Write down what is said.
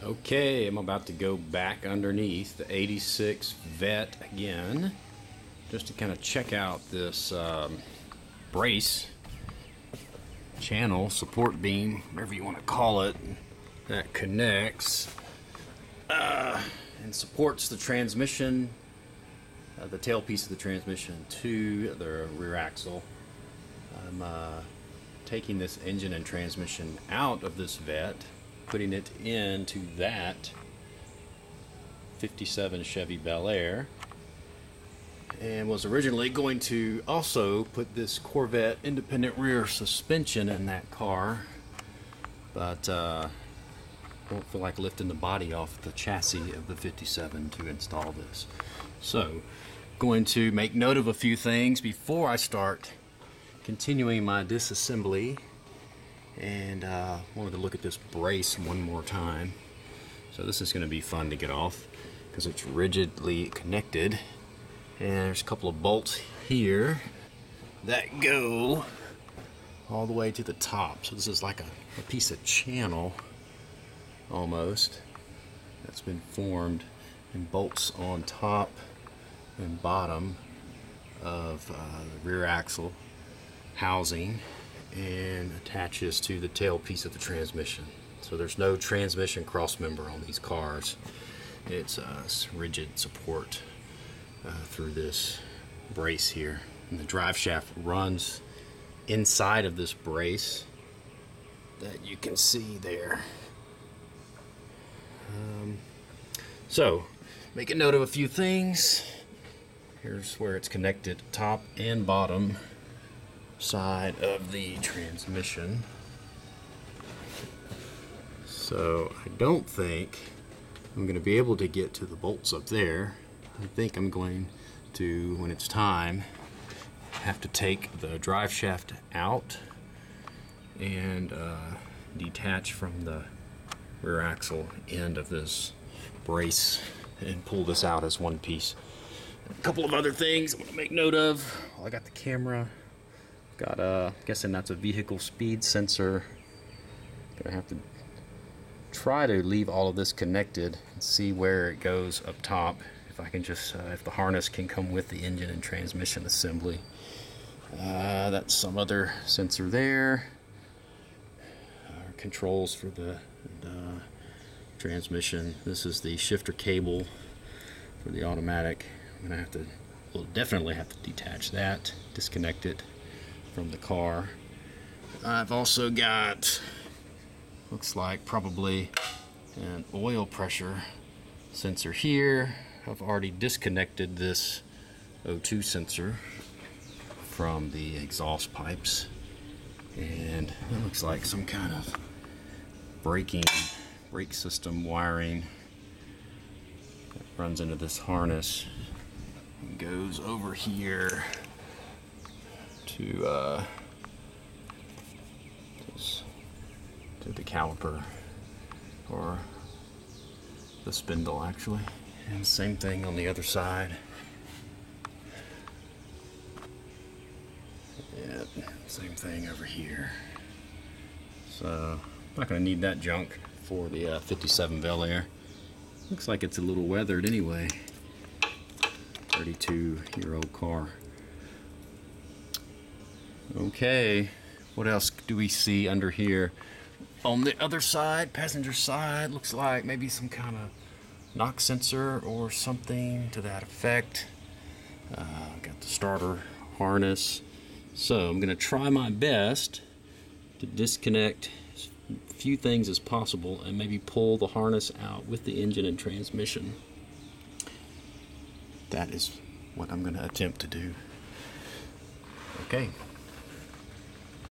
Okay, I'm about to go back underneath the 86 Vet again, just to kind of check out this brace, channel, support beam, whatever you want to call it, that connects and supports the transmission, the tailpiece of the transmission to the rear axle. I'm taking this engine and transmission out of this Vet, putting it into that 57 Chevy Bel Air, and was originally going to also put this Corvette independent rear suspension in that car, but don't feel like lifting the body off the chassis of the 57 to install this. So going to make note of a few things before I start continuing my disassembly, and wanted to look at this brace one more time. So this is going to be fun to get off because it's rigidly connected, and there's a couple of bolts here that go all the way to the top. So this is like a piece of channel almost that's been formed, and bolts on top and bottom of the rear axle housing, and attaches to the tailpiece of the transmission. So there's no transmission cross member on these cars. It's rigid support through this brace here, and the drive shaft runs inside of this brace that you can see there. So make a note of a few things. Here's where it's connected, top and bottom side of the transmission. So I don't think I'm going to be able to get to the bolts up there. I think I'm going to, when it's time, have to take the drive shaft out and detach from the rear axle end of this brace and pull this out as one piece. A couple of other things I want to make note of. I got the camera. Got guessing that's a vehicle speed sensor. Gonna have to try to leave all of this connected and see where it goes up top. If I can just, if the harness can come with the engine and transmission assembly. That's some other sensor there. Controls for the transmission. This is the shifter cable for the automatic. I'm gonna have to, we'll definitely have to detach that, disconnect it from the car. I've also got, looks like probably an oil pressure sensor here. I've already disconnected this O2 sensor from the exhaust pipes, and it looks like some kind of brake system wiring that runs into this harness and goes over here to the caliper, or the spindle actually, and same thing on the other side. Yeah, same thing over here. So I'm not going to need that junk for the 57 Bel Air. Looks like it's a little weathered anyway. 32-year-old car. Okay, what else do we see under here? On the other side, passenger side, looks like maybe some kind of knock sensor or something to that effect. Got the starter harness. So I'm going to try my best to disconnect as few things as possible and maybe pull the harness out with the engine and transmission. That is what I'm going to attempt to do. Okay.